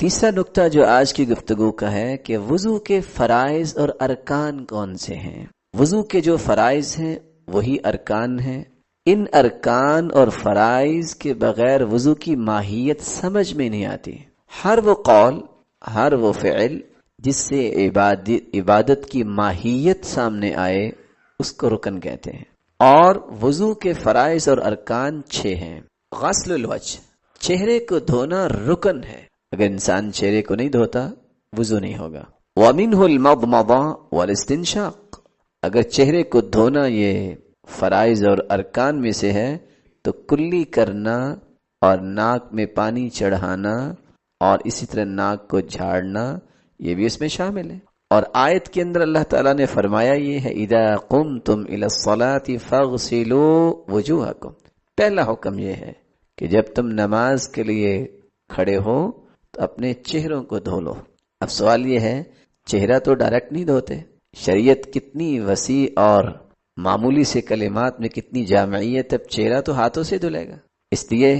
تیسرا نقطہ جو آج کی گفتگو کا ہے کہ وضو کے فرائض اور ارکان کون سے ہیں۔ وضو کے جو فرائض ہیں وہی ارکان ہیں۔ ان ارکان اور فرائض کے بغیر وضو کی ماہیت سمجھ میں نہیں آتی۔ ہر وہ قول، ہر وہ فعل جس سے عبادت کی ماہیت سامنے آئے اس کو رکن کہتے ہیں۔ اور وضو کے فرائض اور ارکان 6 ہیں۔ غسل الوجہ، چہرے کو دھونا رکن ہے، اگر انسان چہرے کو نہیں دھوتا وضو نہیں ہوگا۔ وَمِنْهُ الْمَضْمَضَةُ وَالِاسْتِنْشَاقُ، اگر چہرے کو دھونا یہ فرائض اور ارکان میں سے ہے تو کلی کرنا اور ناک میں پانی چڑھانا اور اسی طرح ناک کو جھاڑنا یہ بھی اس میں شامل ہے۔ اور آیت کے اندر اللہ تعالیٰ نے فرمایا یہ ہے اِذَا قُمْتُمْ إِلَى الصَّلَاةِ فَاغْسِلُوا وُجُوهَكُمْ، پہلا حکم یہ ہے کہ جب تم نماز کے لیے کھڑے ہو تو اپنے چہروں کو دھو لو۔ اب سوال یہ ہے چہرہ تو ڈائریکٹ نہیں دھوتے، شریعت کتنی وسیع اور معمولی سے کلمات میں کتنی جامعیت، اب چہرہ تو ہاتھوں سے دھلے گا، اس لیے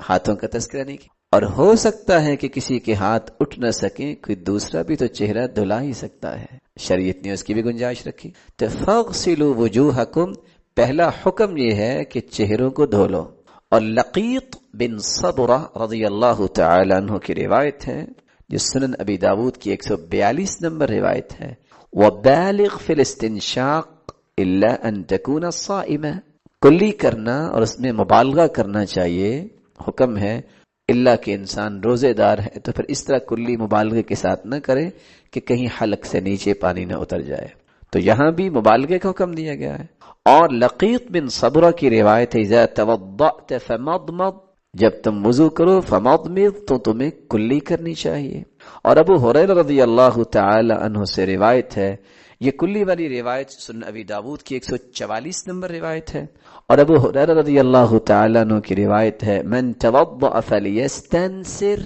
ہاتھوں کا تذکرہ نہیں کیا۔ اور ہو سکتا ہے کہ کسی کے ہاتھ اٹھ نہ سکیں، کوئی دوسرا بھی تو چہرہ دھلا ہی سکتا ہے، شریعت نے اس کی بھی گنجائش رکھی۔ تو فاغسلوا وجوہکم، پہلا حکم یہ ہے کہ چہروں کو دھو لو۔ اور لقیط بن صبرہ رضی اللہ تعالی عنہ کی روایت ہے جو سنن ابی داود کی 142 نمبر روایت ہے، وَبَالِغْ فِي الْإِسْتِنْشَاقِ إِلَّا أَن تَكُونَ صَائِمًا، کلی کرنا اور اس میں مبالغہ کرنا چاہیے، حکم ہے اللہ کہ انسان روزے دار ہے تو پھر اس طرح کلی مبالغے کے ساتھ نہ کرے کہ کہیں حلق سے نیچے پانی نہ اتر جائے، تو یہاں بھی مبالغے کا حکم دیا گیا ہے۔ اور لقیط بن صبرہ کی روایت ہے اذا توضأت فمضمض، جب تم وضو کرو فمضمض، تو تمہیں کلی کرنی چاہیے۔ اور ابو ہریرہ رضی اللہ تعالی عنہ سے روایت ہے، یہ کلی والی روایت سنن ابی داود کی 144 نمبر روایت ہے، اور ابو ہریرہ رضی اللہ تعالی عنہ کی روایت ہے من توضأ فلیستنثر،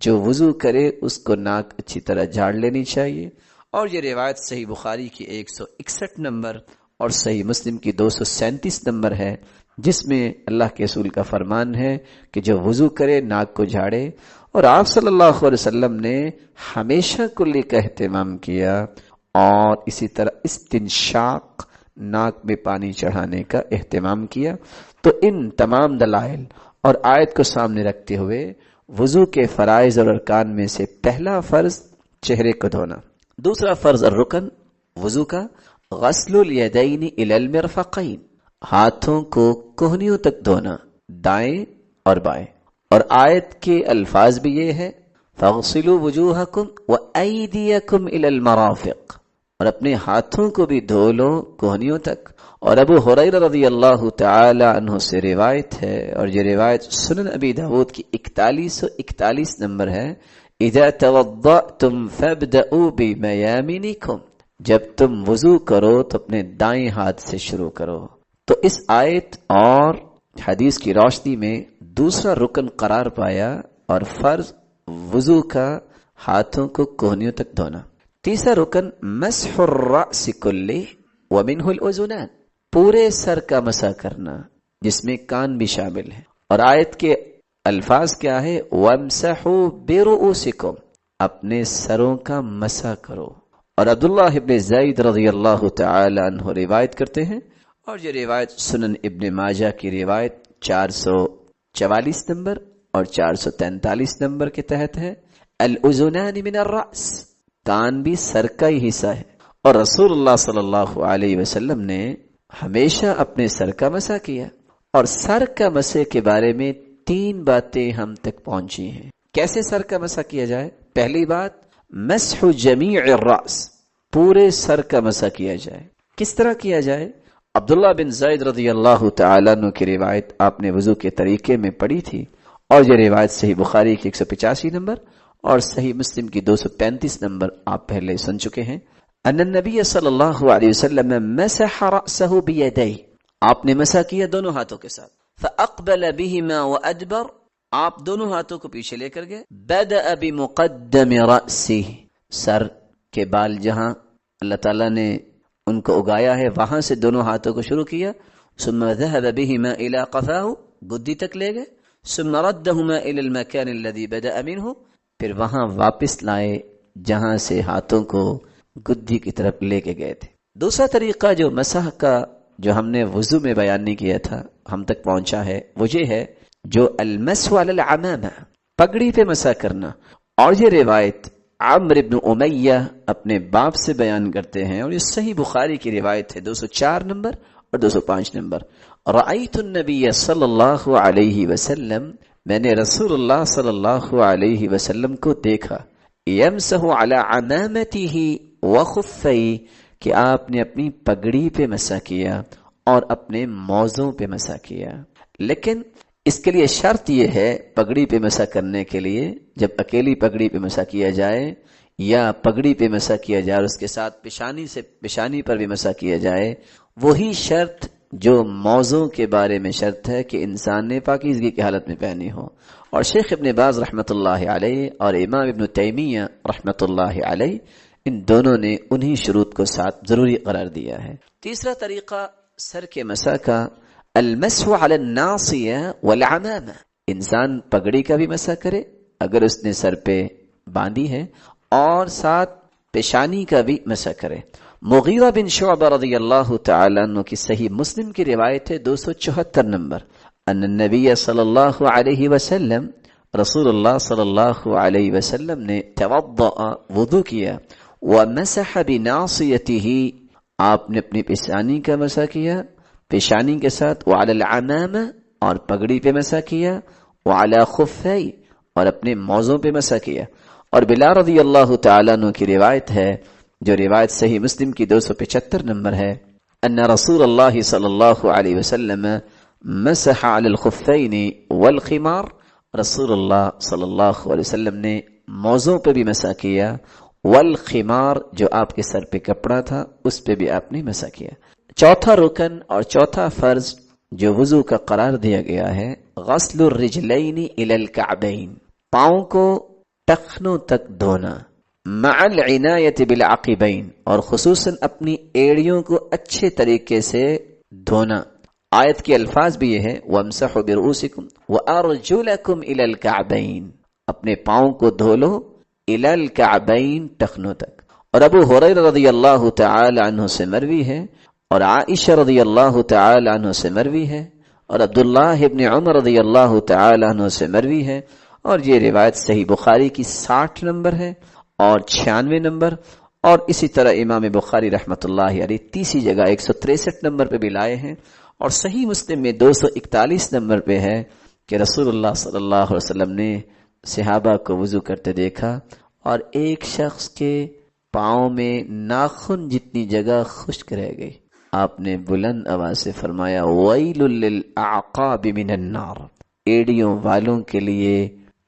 جو وضو کرے اس کو ناک اچھی طرح جھاڑ لینی چاہیے۔ اور یہ روایت صحیح بخاری کی 161 نمبر اور صحیح مسلم کی 237 نمبر ہے، جس میں اللہ کے رسول کا فرمان ہے کہ جو وضو کرے ناک کو جھاڑے۔ اور آپ صلی اللہ علیہ وسلم نے ہمیشہ کلی کا اہتمام کیا، اور اسی طرح استنشاق، ناک میں پانی چڑھانے کا اہتمام کیا۔ تو ان تمام دلائل اور آیت کو سامنے رکھتے ہوئے وضو کے فرائض اور ارکان میں سے پہلا فرض چہرے کو دھونا، دوسرا فرض اور رکن وضو کا غسل الیدین الی المرفقین، ہاتھوں کو کوہنیوں تک دھونا، دائیں اور بائیں۔ اور آیت کے الفاظ بھی یہ ہے فاغسلوا وجوہکم وایدیکم الی المرافق، اور اپنے ہاتھوں کو بھی دھو لو کوہنیوں تک۔ اور ابو ہریرہ رضی اللہ تعالی عنہ سے روایت ہے، اور یہ روایت سنن ابی داود کی 4141 نمبر ہے، اذا توضأتم فابدؤوا بمیامنکم، جب تم وضو کرو تو اپنے دائیں ہاتھ سے شروع کرو۔ تو اس آیت اور حدیث کی روشنی میں دوسرا رکن قرار پایا اور فرض وضو کا ہاتھوں کو کوہنیوں تک دھونا۔ تیسرا رکن مسح الرأس کلہ ومنہ الاذنان، پورے سر کا مسح کرنا جس میں کان بھی شامل ہے۔ اور آیت کے الفاظ کیا ہے وامسحوا برؤوسکم، اپنے سروں کا مسح کرو۔ اور عبداللہ ابن زید رضی اللہ تعالی عنہ روایت کرتے ہیں، اور یہ روایت سنن ابن ماجہ کی روایت 444 نمبر اور 443 نمبر کے تحت ہے، الاذنان من الرأس، کان بھی سر کا ہی حصہ ہے، اور رسول اللہ صلی اللہ علیہ وسلم نے ہمیشہ اپنے سر کا مسح کیا۔ اور سر کا مسح کے بارے میں 3 باتیں ہم تک پہنچی ہیں، کیسے سر کا مسح کیا جائے۔ پہلی بات مسح جمیع الرأس، پورے سر کا مسح کیا جائے۔ کس طرح کیا جائے؟ عبداللہ بن زید رضی اللہ تعالیٰ عنہ کی روایت آپ نے وضو کے طریقے میں پڑھی تھی، اور یہ روایت صحیح بخاری کی 185 نمبر اور صحیح مسلم کی 235 نمبر آپ پہلے سن چکے ہیں۔ ان النبی صلی اللہ علیہ وسلم مسح رأسه بیدیہ، آپ نے مسح کیا دونوں ہاتھوں کے ساتھ، فاقبل بہما وادبر، آپ دونوں ہاتھوں کو پیچھے لے کر گئے، بدأ بمقدم رأسہ، سر کے بال جہاں اللہ تعالیٰ نے ان کو اگایا ہے وہاں سے دونوں ہاتھوں کو شروع کیا، ثم ذهب بهما الى قفاه، گدی تک لے گئے، ثم ردهما الى المكان الذي بدأ منه، پھر وہاں واپس لائے جہاں سے ہاتھوں کو گدی کی طرف لے کے گئے تھے۔ دوسرا طریقہ جو مسح کا جو ہم نے وضو میں بیان نہیں کیا تھا ہم تک پہنچا ہے، وہ یہ ہے جو المسح علی العمامہ، پگڑی پہ مسح کرنا۔ اور یہ روایت عمرو بن امیہ اپنے باپ سے بیان کرتے ہیں، اور یہ صحیح بخاری کی روایت ہے، 204 نمبر اور 205 نمبر۔ رأیت النبی صلی اللہ علیہ وسلم، میں نے رسول اللہ صلی اللہ علیہ وسلم کو دیکھا، یمسح علی عمامتہ وخفیہ، کہ آپ نے اپنی پگڑی پہ مسح کیا اور اپنے موزوں پہ مسح کیا۔ لیکن اس کے لیے شرط یہ ہے، پگڑی پہ مسح کرنے کے لیے جب اکیلی پگڑی پہ مسح کیا جائے یا پگڑی پہ مسح کیا جائے اور اس کے ساتھ پیشانی پر بھی مسح کیا جائے، وہی شرط جو موزوں کے بارے میں شرط ہے کہ انسان نے پاکیزگی کی حالت میں پہنی ہو۔ اور شیخ ابن باز رحمۃ اللہ علیہ اور امام ابن تیمیہ رحمۃ اللہ علیہ، ان دونوں نے انہی شروط کو ساتھ ضروری قرار دیا ہے۔ تیسرا طریقہ سر کے مسح کا، المسح علی الناصیہ والعمامہ، انسان پگڑی کا بھی مسح کرے اگر اس نے سر پہ باندھی ہے، اور ساتھ پیشانی کا بھی مسح کرے۔ مغیرہ بن شعبہ رضی اللہ تعالی عنہ کی صحیح مسلم کی روایت ہے 274 نمبر، ان النبی صلی اللہ علیہ وسلم، رسول اللہ صلی اللہ علیہ وسلم نے توضأ، وضو کیا، ومسح بناصیتہ، آپ نے اپنی پیشانی کا مسح کیا پیشانی کے ساتھ، وعلی العمامہ، اور پگڑی پہ مسح کیا، وعلی خفی، اور اپنے موزوں پہ مسح کیا۔ اور بلال رضی اللہ تعالیٰ عنہ کی روایت ہے جو روایت صحیح مسلم کی 275 نمبر ہے، ان رسول اللہ صلی اللہ علیہ وسلم مسح علی الخفین والخمار، رسول اللہ صلی اللہ علیہ وسلم نے موزوں پہ بھی مسح کیا، والخمار، جو آپ کے سر پہ کپڑا تھا اس پہ بھی آپ نے مسح کیا۔ چوتھا رکن اور چوتھا فرض جو وضو کا قرار دیا گیا ہے، غسل الرجلین الی الکعبین، پاؤں کو ٹخنوں تک دھونا، مع العنایت بالعقبین، اور خصوصاً اپنی ایڑیوں کو اچھے طریقے سے دھونا۔ آیت کے الفاظ بھی یہ ہے، وامسحوا برؤوسکم وارجلکم الی الکعبین، اپنے پاؤں کو دھو لو الی الکعبین، ٹخنوں تک۔ اور ابو ہریرہ رضی اللہ تعالی عنہ سے مروی ہے، اور عائشہ رضی اللہ تعالی عنہ سے مروی ہے، اور عبداللہ ابن عمر رضی اللہ تعالی عنہ سے مروی ہے، اور یہ روایت صحیح بخاری کی 60 نمبر ہے اور 96 نمبر، اور اسی طرح امام بخاری رحمۃ اللہ علیہ تیسری جگہ 163 نمبر پہ بھی لائے ہیں، اور صحیح مسلم میں 241 نمبر پہ ہے کہ رسول اللہ صلی اللہ علیہ وسلم نے صحابہ کو وضو کرتے دیکھا اور ایک شخص کے پاؤں میں ناخن جتنی جگہ خشک رہ گئی، آپ نے بلند آواز سے فرمایا، ویل للاعقاب من النار، ایڑیوں والوں کے لیے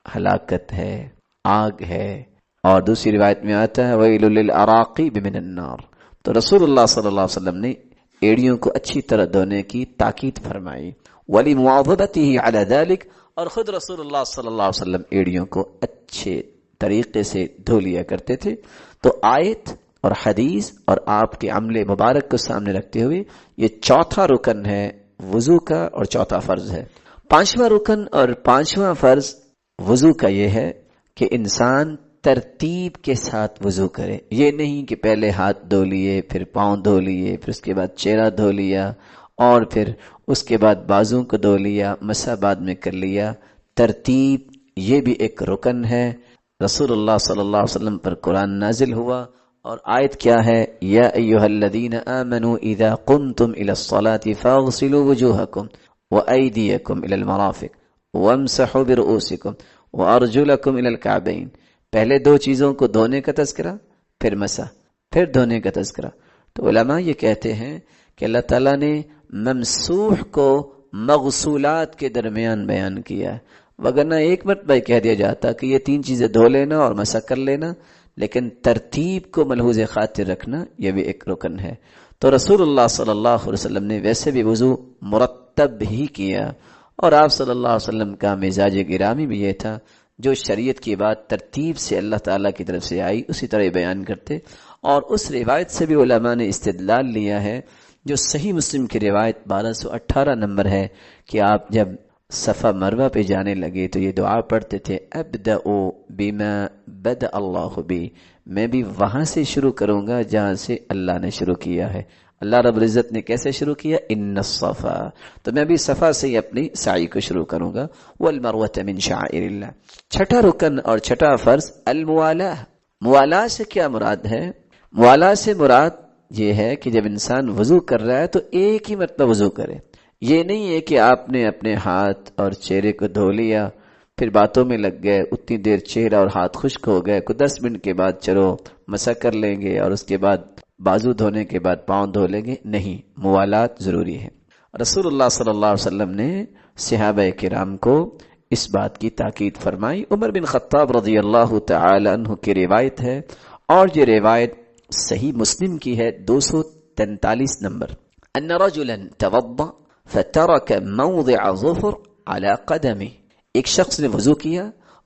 ہلاکت ہے، آگ ہے۔ اور دوسری روایت میں آتا ہے، ویل للاراقیب من النار۔ تو رسول اللہ صلی اللہ علیہ وسلم نے ایڑیوں کو اچھی طرح دھونے کی تاکید فرمائی، ولمواظبتہ علی ذلک، اور خود رسول اللہ صلی اللہ علیہ وسلم ایڑیوں کو اچھے طریقے سے دھو لیا کرتے تھے۔ تو آیت اور حدیث اور آپ کے عمل مبارک کو سامنے رکھتے ہوئے یہ چوتھا رکن ہے وضو کا اور چوتھا فرض ہے۔ پانچواں رکن اور پانچواں فرض وضو کا یہ ہے کہ انسان ترتیب کے ساتھ وضو کرے، یہ نہیں کہ پہلے ہاتھ دھو لیے، پھر پاؤں دھو لیے، پھر اس کے بعد چہرہ دھو لیا، اور پھر اس کے بعد بازوں کو دھو لیا، مسح بعد میں کر لیا۔ ترتیب یہ بھی ایک رکن ہے۔ رسول اللہ صلی اللہ علیہ وسلم پر قرآن نازل ہوا اور آیت کیا ہے، یا ایھا الذین آمنوا اذا قمتم الی الصلاۃ فاغسلوا وجوہکم وایدیکم الی المرافق وامسحوا برؤوسکم وارجلکم الی الکعبین۔ پہلے دو چیزوں کو دھونے کا تذکرہ، پھر مسح، پھر دھونے کا تذکرہ۔ تو علماء یہ کہتے ہیں کہ اللہ تعالیٰ نے ممسوح کو مغسولات کے درمیان بیان کیا ہے، وگرنہ ایک مرتبہ کہہ دیا جاتا کہ یہ تین چیزیں دھو لینا اور مسح کر لینا، لیکن ترتیب کو ملحوظ خاطر رکھنا یہ بھی ایک رکن ہے۔ تو رسول اللہ صلی اللہ علیہ وسلم نے ویسے بھی وضو مرتب ہی کیا، اور آپ صلی اللہ علیہ وسلم کا مزاج گرامی بھی یہ تھا، جو شریعت کی بات ترتیب سے اللہ تعالیٰ کی طرف سے آئی اسی طرح بیان کرتے۔ اور اس روایت سے بھی علماء نے استدلال لیا ہے جو صحیح مسلم کی روایت 1218 نمبر ہے کہ آپ جب صفا مروہ پہ جانے لگے تو یہ دعا پڑھتے تھے، ابدأ بما بدأ اللہ بی، میں بھی وہاں سے شروع کروں گا جہاں سے اللہ نے شروع کیا ہے۔ اللہ رب العزت نے کیسے شروع کیا؟ ان الصفا، تو میں بھی صفا سے ہی اپنی سعی کو شروع کروں گا۔ والمروۃ من شعائر اللہ۔ چھٹا رکن اور چھٹا فرض الموالاہ۔ موالاہ سے کیا مراد ہے؟ موالاہ سے مراد یہ ہے کہ جب انسان وضو کر رہا ہے تو ایک ہی مرتبہ وضو کرے۔ یہ نہیں ہے کہ آپ نے اپنے ہاتھ اور چہرے کو دھو لیا، پھر باتوں میں لگ گئے، اتنی دیر چہرہ اور ہاتھ خشک ہو گئے، کوئی 10 منٹ کے بعد چلو مسح کر لیں گے اور اس کے بعد بازو دھونے کے بعد پاؤں دھو لیں گے۔ نہیں، موالات ضروری ہے۔ رسول اللہ صلی اللہ علیہ وسلم نے صحابہ کرام کو اس بات کی تاکید فرمائی۔ عمر بن خطاب رضی اللہ تعالی عنہ کی روایت ہے، اور یہ روایت صحیح مسلم کی ہے، 243 نمبر۔ ان رجلا توضأ فترك موضع ظفر على قدمه، ایک شخص نے وضو کیا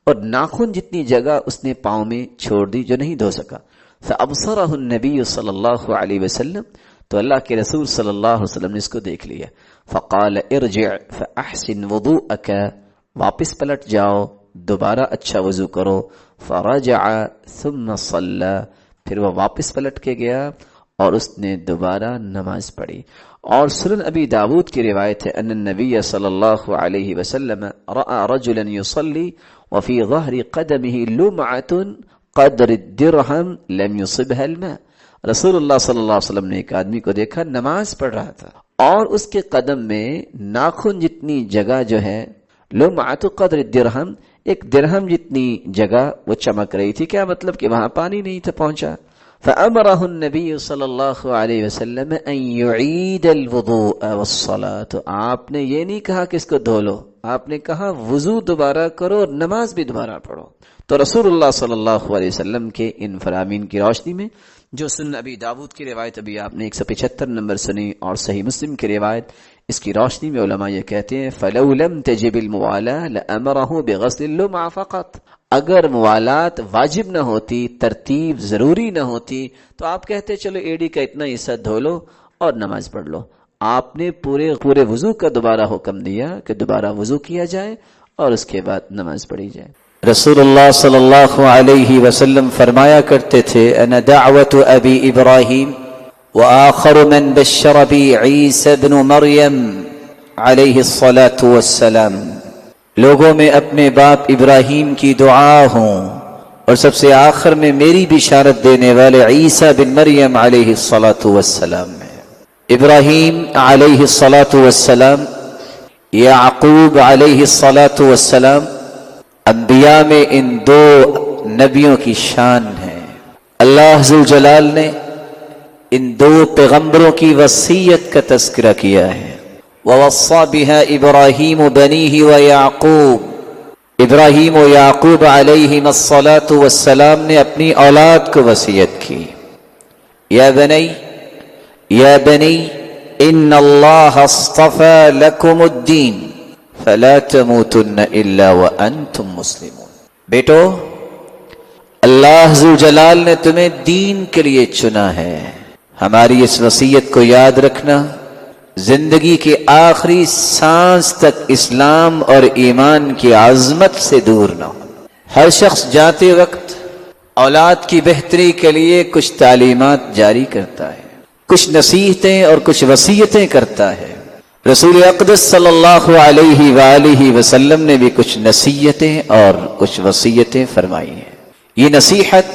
اور ناخن جتنی جگہ اس نے پاؤں میں چھوڑ دی جو نہیں دھو سکا۔ فابصره النبی صلی اللہ علیہ وسلم، تو اللہ کے رسول صلی اللہ علیہ وسلم نے اس کو دیکھ لیا۔ فقال ارجع فاحسن وضوءك، واپس پلٹ جاؤ، دوبارہ اچھا وضو کرو۔ فرجع ثم صلى، پھر وہ واپس پلٹ کے گیا اور اس نے دوبارہ نماز پڑھی۔ اور سنن ابی داود کی روایت ہے ان النبی صلی اللہ علیہ وسلم رأى رجلا يصلي وفي ظهر قدمه لمعة قدر الدرهم لم يصبها الماء، رسول اللہ صلی اللہ علیہ وسلم نے ایک آدمی کو دیکھا نماز پڑھ رہا تھا اور اس کے قدم میں ناخن جتنی جگہ جو ہے، لمعة قدر الدرهم، ایک درہم جتنی جگہ وہ چمک رہی تھی۔ کیا مطلب کہ وہاں پانی نہیں تھا پہنچا۔ فأمره النبی صلی اللہ علیہ وسلم ان يعيد الوضوء والصلاة، تو آپ نے یہ نہیں کہا کہ اس کو دھو لو، آپ نے کہا وضو دوبارہ کرو اور نماز بھی دوبارہ پڑھو۔ تو رسول اللہ صلی اللہ علیہ وسلم کے ان فرامین کی روشنی میں جو سنن ابی داود کی روایت ابھی آپ نے 175 نمبر سنی، اور صحیح مسلم کی روایت، اس کی روشنی میں علماء یہ کہتے ہیں فَلَوْ لَمْ تَجِبِ الْمُوَالَاةُ لَأَمَرَهُ بِغَسْلِ اللُّمْعَةِ فَقَطْ، اگر موالات واجب نہ ہوتی، ترتیب ضروری نہ ہوتی، تو آپ کہتے چلو ایڑی کا اتنا حصہ دھو لو اور نماز پڑھ لو۔ آپ نے پورے وضو کا دوبارہ حکم دیا کہ دوبارہ وضو کیا جائے اور اس کے بعد نماز پڑھی جائے۔ رسول اللہ صلی اللہ علیہ وسلم فرمایا کرتے تھے انا دعوت ابی ابراہیم وآخر من بشر بی عیسی بن مریم علیہ الصلاة والسلام، لوگوں میں اپنے باپ ابراہیم کی دعا ہوں اور سب سے آخر میں میری بشارت دینے والے عیسی بن مریم علیہ الصلاة والسلام ہے۔ ابراہیم علیہ الصلاة والسلام، یعقوب علیہ الصلاة والسلام، انبیاء میں ان دو نبیوں کی شان ہے۔ اللہ ذوالجلال نے ان دو پیغمبروں کی وصیت کا تذکرہ کیا ہے۔ وَوَصَّى بِهَا إِبْرَاهِيمُ بَنِيهِ وَيَعْقُوب، ابراہیم و یعقوب علیہم الصلاۃ والسلام نے اپنی اولاد کو وصیت کی، یا بنی ان اللہ اصطفى لکم الدین فلا تموتن الا وانتم مسلمون، بیٹو اللہ ذوالجلال نے تمہیں دین کے لیے چنا ہے۔ ہماری اس وصیت کو یاد رکھنا، زندگی کے آخری سانس تک اسلام اور ایمان کی عظمت سے دور نہ ہو۔ ہر شخص جاتے وقت اولاد کی بہتری کے لیے کچھ تعلیمات جاری کرتا ہے، کچھ نصیحتیں اور کچھ وصیتیں کرتا ہے۔ رسول اقدس صلی اللہ علیہ وآلہ وسلم نے بھی کچھ نصیحتیں اور کچھ وصیتیں فرمائی ہیں۔ یہ نصیحت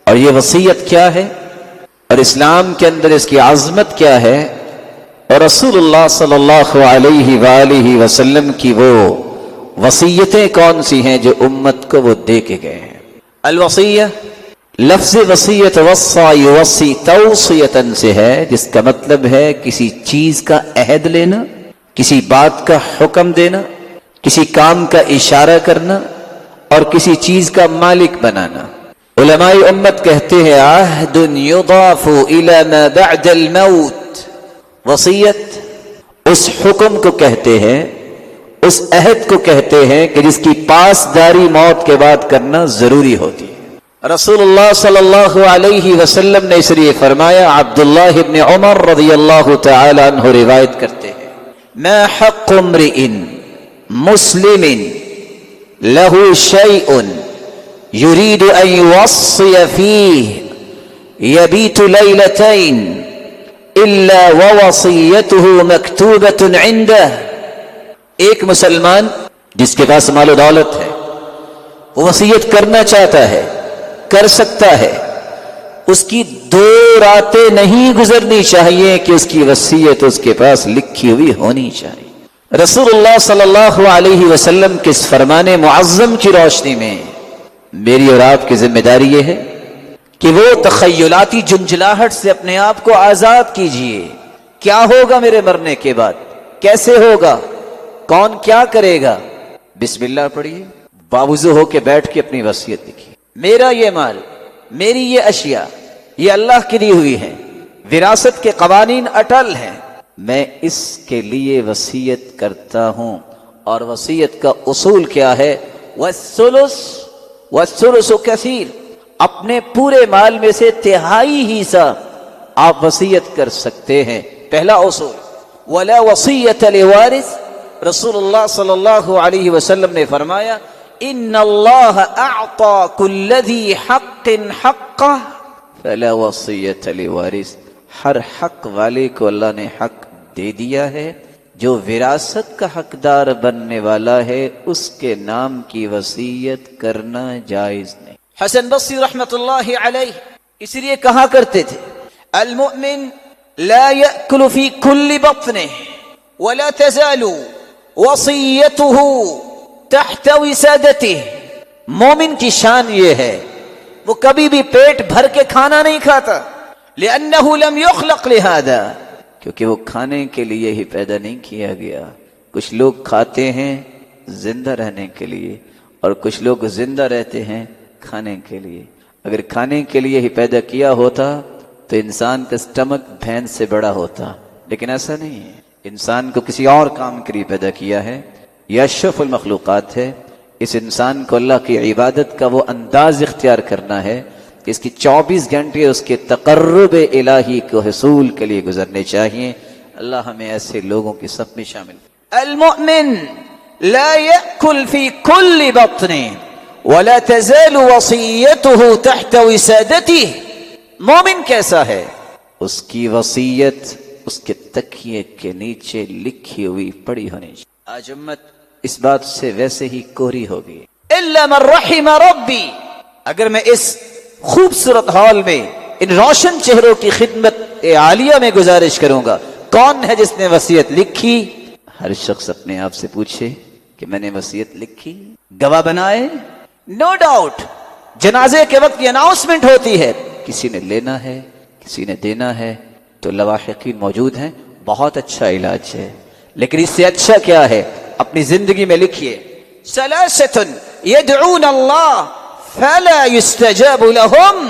اور یہ وصیت کیا ہے اور اسلام کے اندر اس کی عظمت کیا ہے، اور رسول اللہ صلی اللہ علیہ وآلہ وسلم کی وہ وصیتیں کون سی ہیں جو امت کو وہ دے کے گئے ہیں۔ الوصیہ، لفظ وصیت وصا یوصی توصیتاً سے ہے، جس کا مطلب ہے کسی چیز کا عہد لینا، کسی بات کا حکم دینا، کسی کام کا اشارہ کرنا اور کسی چیز کا مالک بنانا۔ علماء امت کہتے ہیں عہد یضاف الی ما بعد الموت، وصیت اس حکم کو کہتے ہیں، اس عہد کو کہتے ہیں کہ جس کی پاسداری موت کے بعد کرنا ضروری ہوتی ہے۔ رسول اللہ صلی اللہ علیہ وسلم نے اس لیے فرمایا، عبداللہ ابن عمر رضی اللہ تعالی عنہ روایت کرتے ہیں، ما حق امرئ مسلم له شيء يريد أن يوصي فيه يبيت ليلتين إلا ووصيته مكتوبة عنده. ایک مسلمان جس کے پاس مال و دولت ہے، وہ وصیت کرنا چاہتا ہے، کر سکتا ہے، اس کی 2 راتیں نہیں گزرنی چاہیے کہ اس کی وصیت اس کے پاس لکھی ہوئی ہونی چاہیے. رسول اللہ صلی اللہ علیہ وسلم کے اس فرمان معظم کی روشنی میں میری اور آپ کی ذمہ داری یہ ہے کہ وہ تخیلاتی جنجلاہٹ سے اپنے آپ کو آزاد کیجئے. کیا ہوگا میرے مرنے کے بعد، کیسے ہوگا، کون کیا کرے گا؟ بسم اللہ پڑھیے، باوضو ہو کے بیٹھ کے اپنی وصیت لکھیے. میرا یہ مال، میری یہ اشیاء، یہ اللہ کی دی ہوئی ہے، وراثت کے قوانین اٹل ہیں، میں اس کے لیے وصیت کرتا ہوں. اور وصیت کا اصول کیا ہے؟ والثلث کثیر، اپنے پورے مال میں سے 1/3 حصہ آپ وصیت کر سکتے ہیں. پہلا اصول. ولا وصیت لوارث، رسول اللہ صلی اللہ علیہ وسلم نے فرمایا ان اللہ اعطى كل ذی حق حقہ فلا وصیت لوارث. ہر حق والے کو اللہ نے حق دے دیا ہے، جو وراثت کا حقدار بننے والا ہے اس کے نام کی وصیت کرنا جائز نہیں. حسن بصری رحمت اللہ علیہ اس لیے کہا کرتے تھے المؤمن لا يأكل في كل بطنه ولا تزال وصیته تحت وسادته. مومن کی شان یہ ہے وہ کبھی بھی پیٹ بھر کے کھانا نہیں کھاتا، لأنه لم يخلق لهذا، کیونکہ وہ کھانے کے لیے ہی پیدا نہیں کیا گیا. کچھ لوگ کھاتے ہیں زندہ رہنے کے لیے اور کچھ لوگ زندہ رہتے ہیں کھانے کے لیے. اگر کھانے کے لیے ہی پیدا کیا ہوتا تو انسان کا سٹمک بھینس سے بڑا ہوتا، لیکن ایسا نہیں ہے. انسان کو کسی اور کام کے لیے پیدا کیا ہے، یہ اشرف المخلوقات ہے. اس انسان کو اللہ کی عبادت کا وہ انداز اختیار کرنا ہے کہ اس کی 24 گھنٹے اس کے تقرب الہی کو حصول کے لیے گزرنے چاہیے. اللہ ہمیں ایسے لوگوں کی صف میں شامل. المؤمن لا يأكل في كل بطن ولا تزال وصيته تحت وسادته. مومن کیسا ہے؟ اس کی وصیت اس کے تکیے کے نیچے لکھی ہوئی پڑی ہونی چاہیے. آج امت اس بات سے ویسے ہی کوری ہوگی. الا من رحم ربی. اگر میں اس خوبصورت ہال میں ان روشن چہروں کی خدمت عالیہ میں گزارش کروں گا، کون ہے جس نے وصیت لکھی؟ ہر شخص اپنے آپ سے پوچھے کہ میں نے وصیت لکھی، گواہ بنائے. نو ڈاؤٹ جنازے کے وقت یہ اناؤنسمنٹ ہوتی ہے کسی نے لینا ہے کسی نے دینا ہے، تو لواحقین موجود ہیں، بہت اچھا علاج ہے. لیکن اس سے اچھا کیا ہے؟ اپنی زندگی میں لکھیے ثلاثۃ یدعون اللہ فلا يستجاب لهم.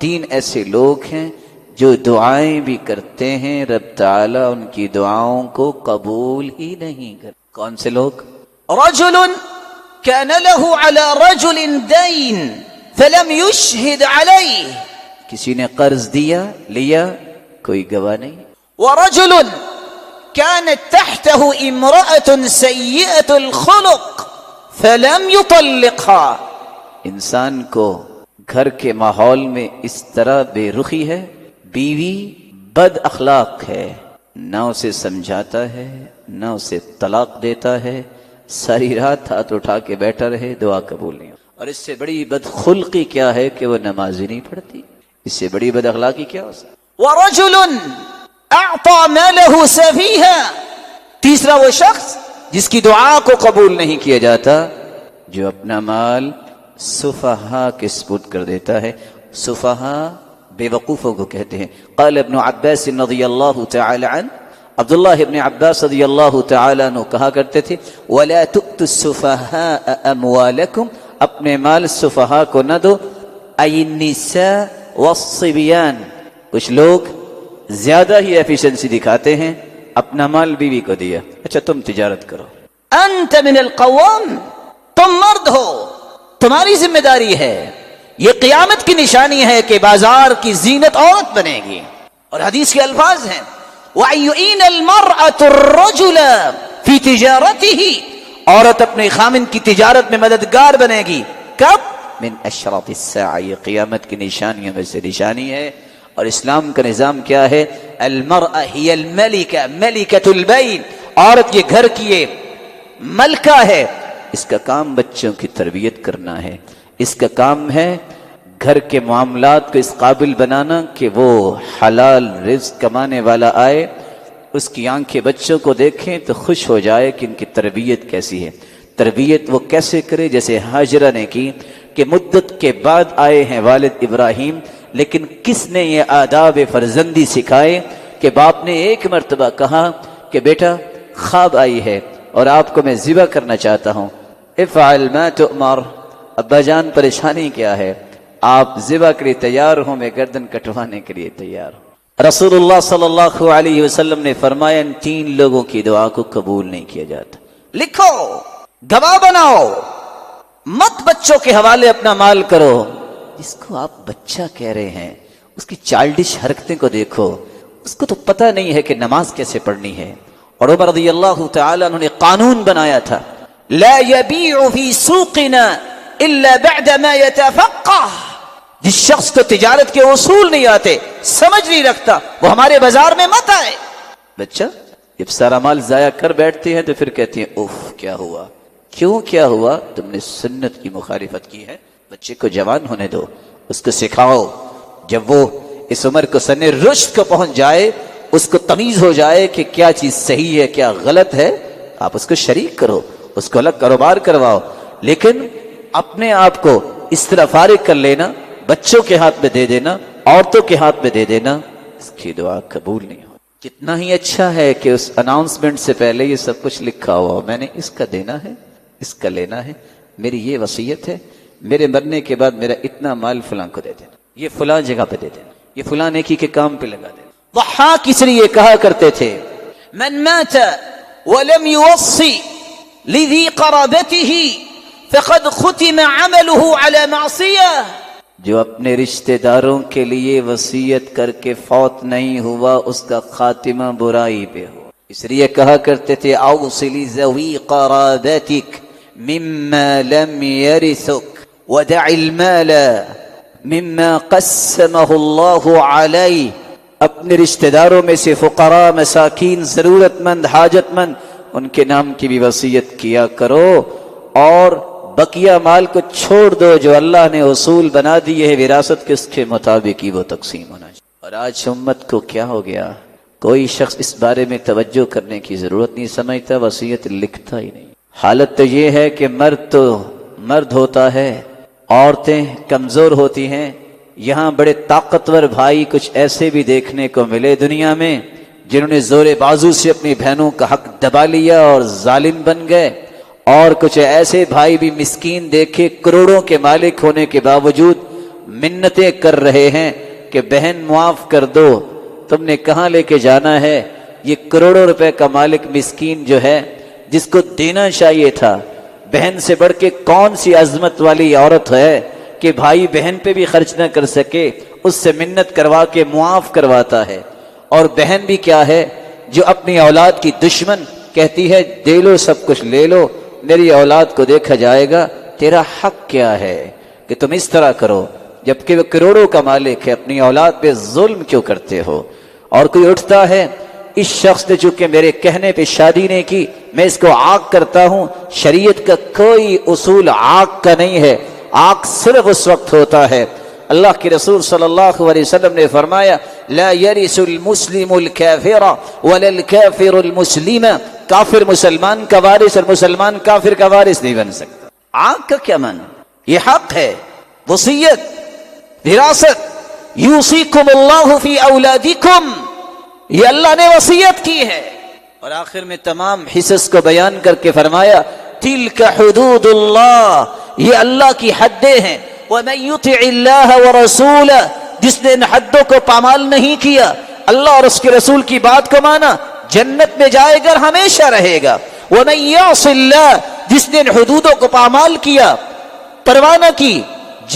3 ایسے لوگ ہیں جو دعائیں بھی کرتے ہیں، رب تعالی ان کی دعاؤں کو قبول ہی نہیں کرتے. کون سے لوگ؟ رجل كان له على رجل دين فلم يشهد عليه. کسی نے قرض لیا کوئی گواہ نہیں. ورجل كانت تحته امرأة سيئة الخلق فلم يطلقها. انسان کو گھر کے ماحول میں اس طرح بے رخی ہے، بیوی بد اخلاق ہے، نہ اسے سمجھاتا ہے نہ اسے طلاق دیتا ہے، ساری رات ہاتھ اٹھا کے بیٹھا رہے، دعا قبول نہیں. اور اس سے بڑی بدخلقی کیا ہے کہ وہ نماز نہیں پڑھتی. اس سے بڑی بد اخلاقی کیا ہو سکتی؟ ورجل اعطى ماله سفيها. تیسرا وہ شخص جس کی دعا کو قبول نہیں کیا جاتا، جو اپنا مال سفہاء کے سپرد کر دیتا ہے. سفہاء بے وقوفوں کو کہتے ہیں. قال ابن عباس رضی اللہ تعالی عنہ، عبداللہ ابن عباس رضی اللہ تعالی عنہ کہا کرتے تھے وَلَا تُؤْتُوا السُّفَهَاءَ أَمْوَالَكُمْ. اپنے مال سفہاء کو نہ دو. أَيِ النِّسَاء وَالصِّبْيَانِ. کچھ لوگ زیادہ ہی ایفیشنسی دکھاتے ہیں، اپنا مال بیوی کو دیا، اچھا تم تجارت کرو. انت من القوام، تم مرد ہو، تمہاری ذمہ داری ہے. یہ قیامت کی نشانی ہے کہ بازار کی زینت عورت بنے گی. اور حدیث کے الفاظ ہیں وَأَيُّئِينَ الْمَرْأَةُ الرَّجُلَ فِي تِجَارَتِهِ. عورت اپنے خامن کی تجارت میں مددگار بنے گی. کب؟ من اشراط الساعہ، یہ قیامت کی نشانیوں میں سے نشانی ہے. اور اسلام کا نظام کیا ہے؟ المرأة ہی الملکہ، ملکۃ البیت، عورت یہ گھر کی یہ ملکہ ہے. اس کا کام بچوں کی تربیت کرنا ہے، اس کا کام ہے گھر کے معاملات کو اس قابل بنانا کہ وہ حلال رزق کمانے والا آئے، اس کی آنکھیں بچوں کو دیکھیں تو خوش ہو جائے کہ ان کی تربیت کیسی ہے. تربیت وہ کیسے کرے جیسے ہاجرہ نے کی کہ مدت کے بعد آئے ہیں والد ابراہیم، لیکن کس نے یہ آداب فرزندی سکھائے کہ باپ نے ایک مرتبہ کہا کہ بیٹا خواب آئی ہے اور آپ کو میں ذبح کرنا چاہتا ہوں. افعل ما تؤمر. ابا جان پریشانی کیا ہے؟ آپ ذبح کے لیے تیار ہوں، میں گردن کٹوانے کے لیے تیار ہوں. رسول اللہ صلی اللہ علیہ وسلم نے فرمایا ان 3 لوگوں کی دعا کو قبول نہیں کیا جاتا. لکھو، گواہ بناؤ، مت بچوں کے حوالے اپنا مال کرو. جس کو آپ بچہ کہہ رہے ہیں اس کی چائلڈش حرکتیں کو دیکھو، اس کو تو پتہ نہیں ہے کہ نماز کیسے پڑھنی ہے. اور عمر رضی اللہ تعالی عنہ نے قانون بنایا تھا، لا يبيع في سوقنا الا بعد ما يتفقه. جس شخص کو تجارت کے اصول نہیں آتے، سمجھ نہیں رکھتا، وہ ہمارے بازار میں مت آئے. بچہ جب سارا مال ضائع کر بیٹھتے ہیں تو پھر کہتی ہیں اوف کیا ہوا؟ کیوں کیا ہوا؟ تم نے سنت کی مخالفت کی ہے. بچے کو جوان ہونے دو، اس کو سکھاؤ، جب وہ اس عمر کو سن رشد کو پہنچ جائے، اس کو تمیز ہو جائے کہ کیا چیز صحیح ہے کیا غلط ہے، آپ اس کو شریک کرو، اس کو الگ کاروبار کرواؤ. لیکن اپنے آپ کو اس طرح فارغ کر لینا، بچوں کے ہاتھ میں دے دینا، عورتوں کے ہاتھ میں دے دینا، اس کی دعا قبول نہیں ہو. کتنا ہی اچھا ہے کہ اس اناؤنسمنٹ سے پہلے یہ سب کچھ لکھا ہوا ہو، میں نے اس کا دینا ہے، اس کا لینا ہے، میری یہ وصیت ہے، میرے مرنے کے بعد میرا اتنا مال فلاں کو دے دینا، یہ فلاں جگہ پہ دے دینا، یہ فلاں نیکی کے کام پہ لگا دینا. ضحاک اس لیے کہا کرتے تھے من مات ولم يوصي لذي قرابته فقد ختم عمله على معصية. جو اپنے رشتہ داروں کے لیے وصیت کر کے فوت نہیں ہوا اس کا خاتمہ برائی پہ ہو. اس لیے کہا کرتے تھے اوصل ذوی قرابتك مما لم يرثك ودع المال مما قسمه الله عليه. اپنے رشتہ داروں میں سے فقراء، مساکین، ضرورت مند، حاجت مند، ان کے نام کی بھی وصیت کیا کرو اور بقیہ مال کو چھوڑ دو جو اللہ نے اصول بنا دیے ہے وراثت کے، اس کے مطابق ہی وہ تقسیم ہونا چاہیے. اور آج امت کو کیا ہو گیا؟ کوئی شخص اس بارے میں توجہ کرنے کی ضرورت نہیں سمجھتا، وصیت لکھتا ہی نہیں. حالت تو یہ ہے کہ مرد تو مرد ہوتا ہے، عورتیں کمزور ہوتی ہیں. یہاں بڑے طاقتور بھائی کچھ ایسے بھی دیکھنے کو ملے دنیا میں جنہوں نے زور بازو سے اپنی بہنوں کا حق دبا لیا اور ظالم بن گئے، اور کچھ ایسے بھائی بھی مسکین دیکھے کروڑوں کے مالک ہونے کے باوجود منتیں کر رہے ہیں کہ بہن معاف کر دو، تم نے کہاں لے کے جانا ہے. یہ کروڑوں روپے کا مالک مسکین جو ہے جس کو دینا چاہیے تھا، بہن سے بڑھ کے کون سی عظمت والی عورت ہے کہ بھائی بہن پہ بھی خرچ نہ کر سکے، اس سے منت کروا کے معاف کرواتا ہے. اور بہن بھی کیا ہے جو اپنی اولاد کی دشمن کہتی ہے دے لو سب کچھ لے لو، میری اولاد کو دیکھا جائے گا، تیرا حق کیا ہے کہ تم اس طرح کرو، جبکہ وہ کروڑوں کا مالک ہے، اپنی اولاد پہ ظلم کیوں کرتے ہو. اور کوئی اٹھتا ہے اس شخص نے چونکہ میرے کہنے پہ شادی نہیں کی میں اس کو عاق کرتا ہوں. شریعت کا کوئی اصول عاق کا نہیں ہے، عاق صرف اس وقت ہوتا ہے. اللہ کے رسول صلی اللہ علیہ وسلم نے فرمایا لا يرث المسلم الكافر ولا الكافر المسلم. کافر مسلمان کا وارث اور مسلمان کافر کا وارث نہیں بن سکتا. عاق کا کیا معنی؟ یہ حق ہے، وصیت، وراثت. یوصیکم اللہ فی اولادکم، یہ اللہ نے وصیت کی ہے. اور آخر میں تمام حصص کو بیان کر کے فرمایا تلک حدود اللہ، یہ اللہ کی حدیں ہیں. وَمَن يُطِعِ اللَّهَ وَرَسُولَهُ، جس نے ان حدوں کو پامال نہیں کیا، اللہ اور اس کے رسول کی بات کو مانا، جنت میں جائے گا، ہمیشہ رہے گا. وَمَن يَعْصِ اللَّهَ، جس نے ان حدودوں کو پامال کیا، پرواہ نہ کی،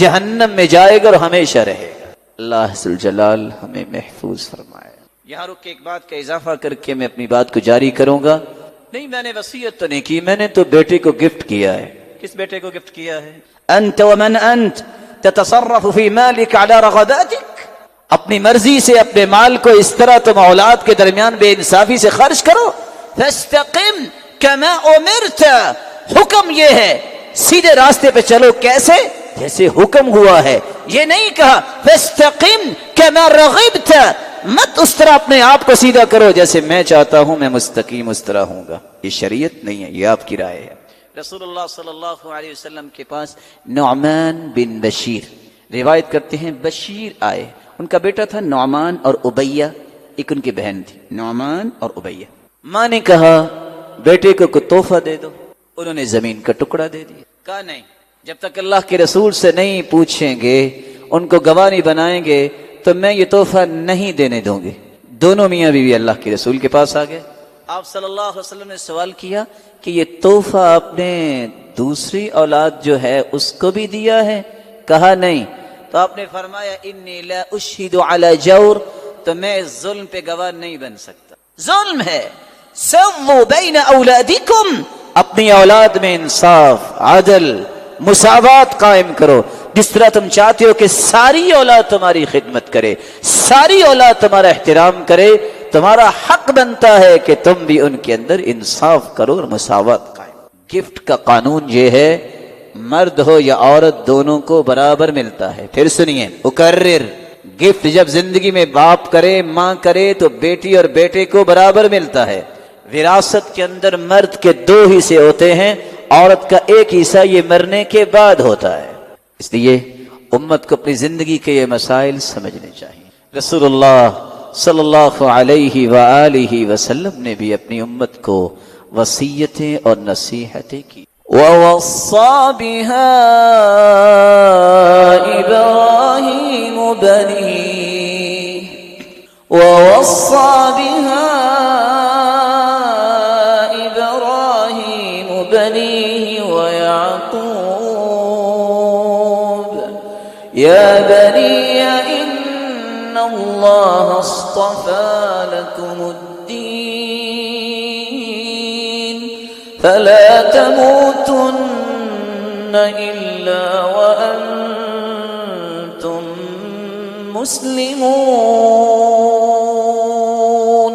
جہنم میں جائے گا اور ہمیشہ رہے گا. اللہ ذوالجلال ہمیں محفوظ فرمائے. یہاں رک کے ایک بات کا اضافہ کر کے میں اپنی بات کو جاری کروں گا. نہیں میں نے وصیت تو نہیں کی، میں نے تو بیٹے کو گفٹ کیا ہے۔ کس بیٹے کو گفٹ کیا ہے؟ انت ومن انت تتصرف فی مالک علی رغباتک، اپنی مرضی سے اپنے مال کو اس طرح تم اولاد کے درمیان بے انصافی سے خرچ کرو۔ فاستقم کما امرت، حکم یہ ہے سیدھے راستے پہ چلو، کیسے؟ جیسے حکم ہوا ہے۔ یہ نہیں کہا فاستقم کما رغبت، مت اس طرح اپنے آپ کو سیدھا کرو جیسے میں چاہتا ہوں میں مستقیم اس طرح ہوں گا، یہ شریعت نہیں ہے، یہ آپ کی رائے ہے۔ رسول اللہ صلی اللہ علیہ وسلم کے پاس نعمان بن بشیر، روایت کرتے ہیں بشیر آئے، ان کا بیٹا تھا نعمان اور ابیہ، ایک ان کی بہن تھی نعمان اور ابیہ۔ ماں نے کہا بیٹے کو کوئی تحفہ دے دو، انہوں نے زمین کا ٹکڑا دے دیا۔ کہا نہیں، جب تک اللہ کے رسول سے نہیں پوچھیں گے، ان کو گواہ نہیں بنائیں گے تو میں یہ تحفہ نہیں دینے دوں گی۔ دونوں میاں بیوی اللہ کے رسول کے پاس آ گئے۔ آپ صلی اللہ علیہ وسلم نے سوال کیا کہ یہ تحفہ آپ نے دوسری اولاد جو ہے اس کو بھی دیا ہے؟ کہا نہیں۔ تو آپ نے فرمایا انی لا اشہد علی جور، تو میں ظلم پہ گواہ نہیں بن سکتا، ظلم ہے۔ سووا بین اولادکم، اپنی اولاد میں انصاف، عدل، مساوات قائم کرو، جس طرح تم چاہتے ہو کہ ساری اولاد تمہاری خدمت کرے، ساری اولاد تمہارا احترام کرے، تمہارا حق بنتا ہے کہ تم بھی ان کے اندر انصاف کرو اور مساوات قائم۔ گفٹ کا قانون یہ ہے مرد ہو یا عورت دونوں کو برابر ملتا ہے۔ پھر سنیے، اکرر، گفٹ جب زندگی میں باپ کرے ماں کرے تو بیٹی اور بیٹے کو برابر ملتا ہے۔ وراثت کے اندر مرد کے 2 حصے ہوتے ہیں، عورت کا 1 حصہ یہ مرنے کے بعد ہوتا ہے۔ اس لیے امت کو اپنی زندگی کے یہ مسائل سمجھنے چاہیے۔ رسول اللہ صلی اللہ علیہ وآلہ وسلم نے بھی اپنی امت کو وصیتیں اور نصیحتیں کی۔ وَوَصَّى بِهَا إِبْرَاهِيمُ بَنِيهِ وَوَصَّى بِهَا إِبْرَاهِيمُ بَنِيهِ وَيَعْقُوبُ يَا بَنِيَّ إِنَّ اللَّهَ اصْطَفَى لَكُمُ الدِّينَ فَلَا تَمُوتُنَّ إِلَّا وَأَنْتُمْ مسلمون۔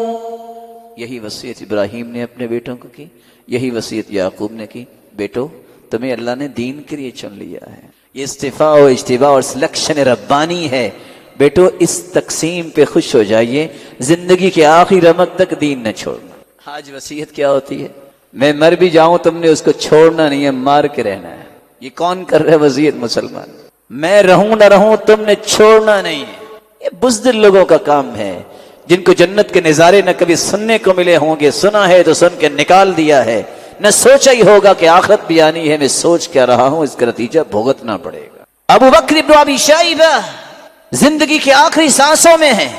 یہی وصیت ابراہیم نے اپنے بیٹوں کو کی، یہی وصیت یعقوب نے کی۔ بیٹو تمہیں اللہ نے دین کے لیے چن لیا ہے، یہ استفاء و اجتباء اور سلیکشن ربانی ہے۔ بیٹو اس تقسیم پہ خوش ہو جائیے، زندگی کے آخری رمق تک دین نہ چھوڑنا۔ آج وصیت کیا ہوتی ہے؟ میں مر بھی جاؤں تم نے اس کو چھوڑنا نہیں ہے، مار کے رہنا ہے۔ یہ کون کر رہے وصیت؟ مسلمان۔ میں رہوں نہ رہوں تم نے چھوڑنا نہیں ہے۔ یہ بزدل لوگوں کا کام ہے، جن کو جنت کے نظارے نہ کبھی سننے کو ملے ہوں گے، سنا ہے تو سن کے نکال دیا ہے، نہ سوچا ہی ہوگا کہ آخرت بھی آنی ہے، میں سوچ کیا رہا ہوں، اس کا نتیجہ بھگتنا پڑے گا۔ ابو بکر ابن ابی شیبہ زندگی کے آخری سانسوں میں ہیں،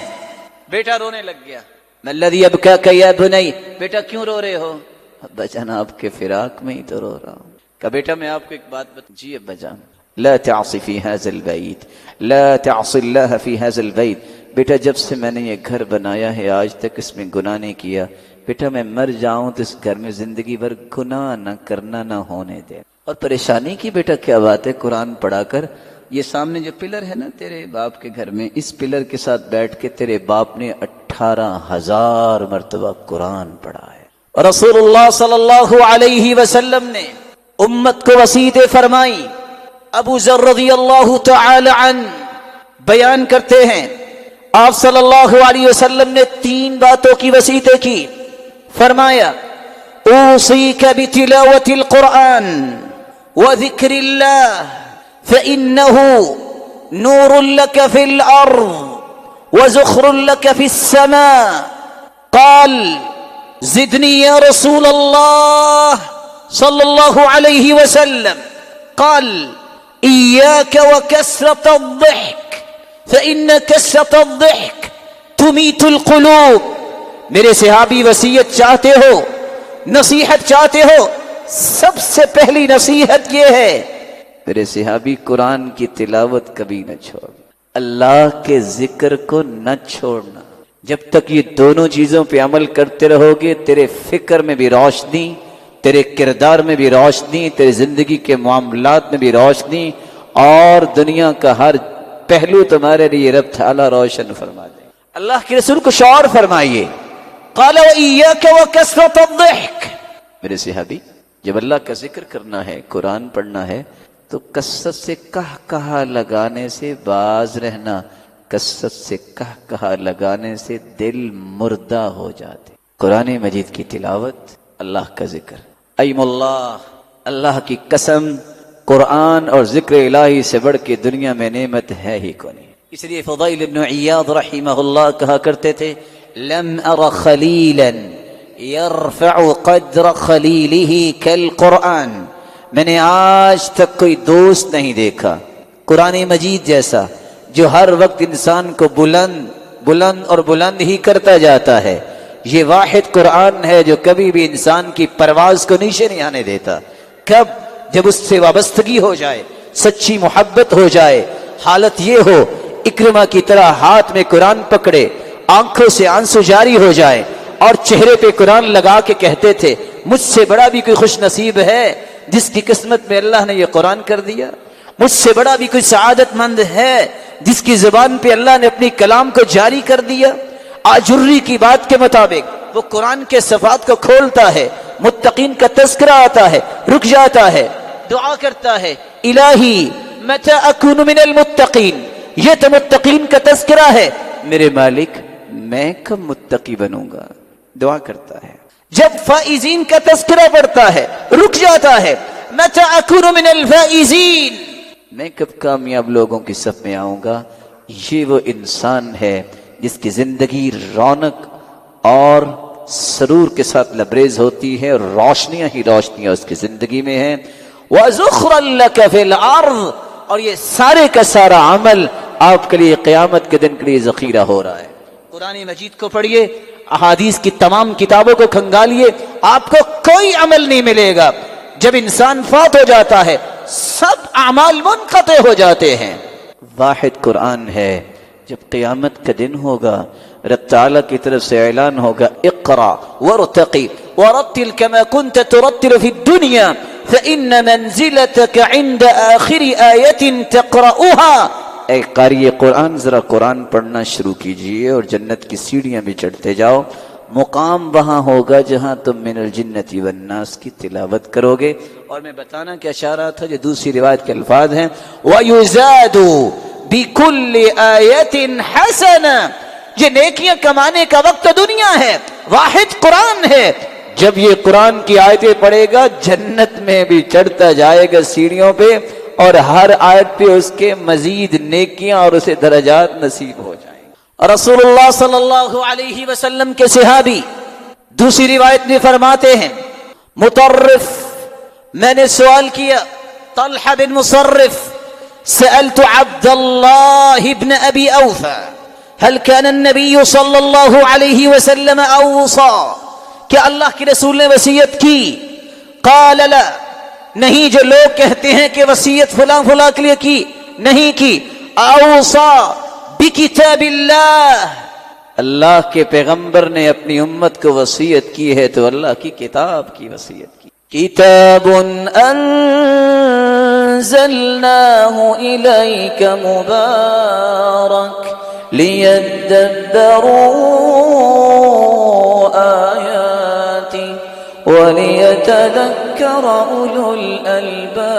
بیٹا رونے لگ گیا۔ الذی ابکاک یا بنی، بیٹا کیوں رو رہے ہو؟ ابا جان آپ کے فراق میں ہی تو رو رہا ہوں۔ کہا بیٹا میں آپ کو ایک بات جی ابا جان، لا تعص فی هذا البیت، لا تعص اللہ فی هذا البیت۔ بیٹا جب سے میں نے یہ گھر بنایا ہے آج تک اس میں گناہ نہیں کیا، بیٹا میں مر جاؤں تو اس گھر میں زندگی بھر گناہ نہ کرنا، نہ ہونے دے۔ اور پریشانی کی بیٹا کیا بات ہے، قرآن پڑھا کر، یہ سامنے جو پلر ہے نا تیرے باپ کے گھر میں، اس پلر کے ساتھ بیٹھ کے تیرے باپ نے 18,000 مرتبہ قرآن پڑھا ہے۔ اور رسول اللہ صلی اللہ علیہ وسلم نے امت کو وصیتیں فرمائی۔ ابو ذر رضی اللہ تعالی عنہ بیان کرتے ہیں آپ صلی اللہ علیہ وسلم نے 3 باتوں کی وصیتیں کی۔ فرمایا اوصیک بتلاوت القرآن وذکر اللہ فإنه نور لك في الأرض وزخر لك في السماء۔ قال زدني يا رسول الله صلى الله عليه وسلم۔ قال إياك وكثرة الضحك فإن كثرة الضحك تميت القلوب۔ میرے صحابی وصیت چاہتے ہو، نصیحت چاہتے ہو، سب سے پہلی نصیحت یہ ہے میرے صحابی قرآن کی تلاوت کبھی نہ چھوڑ، اللہ کے ذکر کو نہ چھوڑنا۔ جب تک یہ دونوں چیزوں پہ عمل کرتے رہو گے تیرے فکر میں بھی روشنی، تیرے کردار میں بھی روشنی، تیرے زندگی کے معاملات میں بھی روشنی، اور دنیا کا ہر پہلو تمہارے لیے رب تعالیٰ روشن فرما دے۔ اللہ کے رسول کو شعور فرمائیے، قال وإياك وكثرة الضحك، میرے صحابی جب اللہ کا ذکر کرنا ہے، قرآن پڑھنا ہے تو کثرت سے کہا لگانے سے باز رہنا، کثرت سے کہا لگانے سے دل مردہ ہو جاتے۔ قرآن مجید کی تلاوت، اللہ کا ذکر، ایم اللہ، اللہ کی قسم، قرآن اور ذکر الہی سے بڑھ کے دنیا میں نعمت ہے ہی کون۔ اس لیے فضیل ابن عیاض رحمہ اللہ کہا کرتے تھے، لم ار خلیلا یرفع قدر خلیلہ کالقرآن، میں نے آج تک کوئی دوست نہیں دیکھا قرآن مجید جیسا جو ہر وقت انسان کو بلند اور بلند ہی کرتا جاتا ہے۔ یہ واحد قرآن ہے جو کبھی بھی انسان کی پرواز کو نیچے نہیں آنے دیتا۔ کب؟ جب اس سے وابستگی ہو جائے، سچی محبت ہو جائے، حالت یہ ہو اکرمہ کی طرح ہاتھ میں قرآن پکڑے، آنکھوں سے آنسو جاری ہو جائے اور چہرے پہ قرآن لگا کے کہتے تھے مجھ سے بڑا بھی کوئی خوش نصیب ہے جس کی قسمت میں اللہ نے یہ قرآن کر دیا، مجھ سے بڑا بھی کوئی سعادت مند ہے جس کی زبان پہ اللہ نے اپنی کلام کو جاری کر دیا۔ آجری کی بات کے مطابق وہ قرآن کے صفات کو کھولتا ہے، متقین کا تذکرہ آتا ہے، رک جاتا ہے، دعا کرتا ہے، الہی متی اکون من المتقین، یہ تو متقین کا تذکرہ ہے، میرے مالک میں کب متقی بنوں گا، دعا کرتا ہے۔ جب فائزین کا تذکرہ پڑتا ہے رک جاتا ہے، متی اکون من الفائزین، میں کب کامیاب لوگوں کی صف میں آؤں گا۔ یہ وہ انسان ہے جس کی زندگی رونق اور سرور کے ساتھ لبریز ہوتی ہے، اور روشنیاں ہی روشنیاں اس کی زندگی میں ہیں۔ وَذُخْرًا لَكَ فِي الْأَرْضِ، اور یہ سارے کا سارا عمل آپ کے لیے قیامت کے دن کے لیے ذخیرہ ہو رہا ہے۔ قرآن مجید کو پڑھیے، احادیث کی تمام کتابوں کو کھنگالیے، آپ کو کوئی عمل نہیں ملے گا۔ جب انسان فوت ہو جاتا ہے سب اعمال منقطع ہو جاتے ہیں۔ واحد قرآن ہے، جب قیامت کا دن ہوگا رب تعالیٰ کی طرف سے اعلان ہوگا، اقرأ وارتقی ورتل كما كنت ترتل في الدنيا فإن منزلتك عند آخر آية تقرأها، اے قاری قرآن ذرا قرآن پڑھنا شروع کیجئے اور جنت کی سیڑھیاں بھی چڑھتے جاؤ، مقام وہاں ہوگا جہاں تم من الجنت والناس کی تلاوت کرو گے۔ اور میں بتانا کیا چاہ رہا تھا، جو دوسری روایت کے الفاظ ہیں، وَيُزَادُ بِكُلِّ آیَةٍ حَسَنَةٍ، یہ نیکیاں کمانے کا وقت دنیا ہے، واحد قرآن ہے۔ جب یہ قرآن کی آیتیں پڑھے گا جنت میں بھی چڑھتا جائے گا سیڑھیوں پہ، اور ہر آیت پہ اس کے مزید نیکیاں اور اسے درجات نصیب ہو جائیں گے۔ رسول اللہ صلی اللہ علیہ وسلم کے صحابی دوسری روایت میں فرماتے ہیں، مطرف، میں نے سوال کیا، طلحہ بن مصرف، سألت عبد الله بن أبي أوفى هل كان النبي صلى الله عليه وسلم أوصى، کہ اللہ کے رسول نے وصیت کی؟ قال لا، نہیں، جو لوگ کہتے ہیں کہ وصیت فلاں فلاں کے لیے کی، نہیں کی۔ اوصى بکتاب اللہ، اللہ کے پیغمبر نے اپنی امت کو وصیت کی ہے تو اللہ کی کتاب کی وصیت کی۔ کتاب انزلناه الیک مبارک لیدبروا آیاتی وَلِيَتَذَكَّرَ أُولُو الْأَلْبَابِ،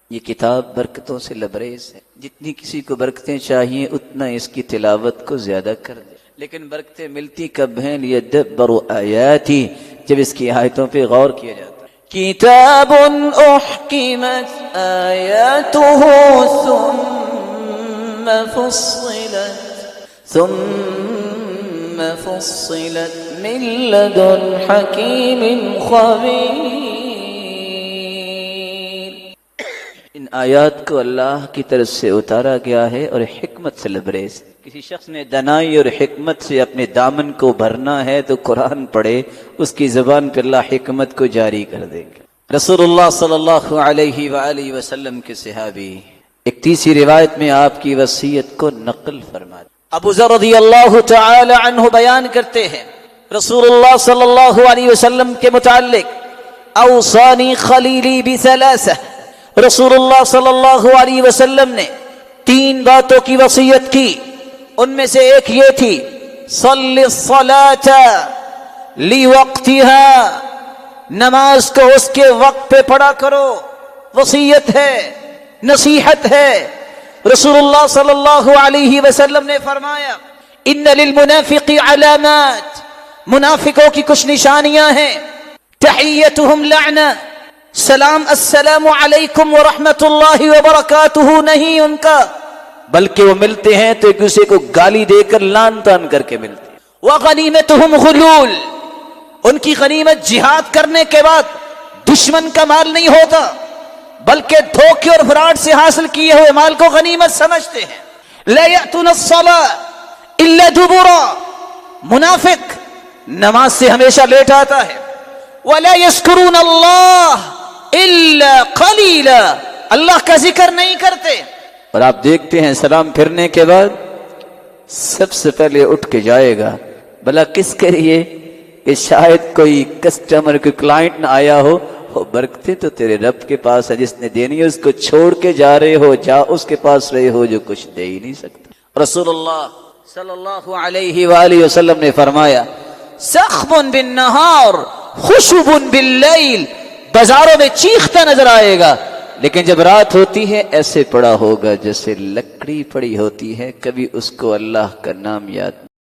یہ کتاب برکتوں سے لبریز ہے، جتنی کسی کو برکتیں چاہیے اتنا اس کی تلاوت کو زیادہ کر دے، لیکن برکتیں ملتی کب ہیں؟ لِيَدَّبَّرُوا آیَاتِهِ، جب اس کی آیتوں پہ غور کیا جاتا ہے۔ کتاب احکمت آیاتہ ثم فصلت من لدن حکیم خبیر، ان آیات کو اللہ کی طرف سے اتارا گیا ہے اور حکمت سے لبریز۔ کسی شخص نے دانائی اور حکمت سے اپنے دامن کو بھرنا ہے تو قرآن پڑھے، اس کی زبان پہ اللہ حکمت کو جاری کر دیں گے۔ رسول اللہ صلی اللہ علیہ وآلہ وسلم کے صحابی ایک تیسری روایت میں آپ کی وصیت کو نقل فرما دیا۔ ابو ذر رضی اللہ تعالی عنہ بیان کرتے ہیں رسول اللہ صلی اللہ علیہ وسلم کے متعلق اوصانی خلیلی بثلاثہ، رسول اللہ صلی اللہ علیہ وسلم نے 3 باتوں کی وصیت کی، ان میں سے ایک یہ تھی صلی الصلاۃ لوقتها، نماز کو اس کے وقت پہ پڑھا کرو، وصیت ہے، نصیحت ہے۔ رسول اللہ صلی اللہ علیہ وسلم نے فرمایا ان للمنافق علامات، منافقوں کی کچھ نشانیاں ہیں، تحیتہم لعنہ، سلام السلام علیکم ورحمۃ اللہ وبرکاتہ نہیں ان کا، بلکہ وہ ملتے ہیں تو ایک دوسرے کو گالی دے کر لان تان کر کے ملتے ہیں۔ وغنیمتہم غلول، ان کی غنیمت جہاد کرنے کے بعد دشمن کا مال نہیں ہوتا بلکہ دھوکے اور فراڈ سے حاصل کیے ہوئے مال کو غنیمت سمجھتے ہیں۔ لا یأتون الصلاۃ الا دبرا، منافق نماز سے ہمیشہ لیٹ آتا ہے۔ ولا یذکرون اللہ الا قلیلا، اللہ کا ذکر نہیں کرتے، اور آپ دیکھتے ہیں سلام پھرنے کے بعد سب سے پہلے اٹھ کے جائے گا، بھلا کس کے لیے؟ کہ شاید کوئی کسٹمر کوئی کلائنٹ نہ آیا ہو، برکتیں تو تیرے رب کے پاس ہے، جس نے دینی ہے اس کو چھوڑ کے جا رہے ہو، جا اس کے پاس رہے ہو جو کچھ دے ہی نہیں سکتا۔ رسول اللہ صلی اللہ علیہ وآلہ وسلم نے فرمایا سخب بالنہار خشب باللیل، بازاروں میں چیختا نظر آئے گا لیکن جب رات ہوتی ہے ایسے پڑا ہوگا جیسے لکڑی پڑی ہوتی ہے، کبھی اس کو اللہ کا نام یاد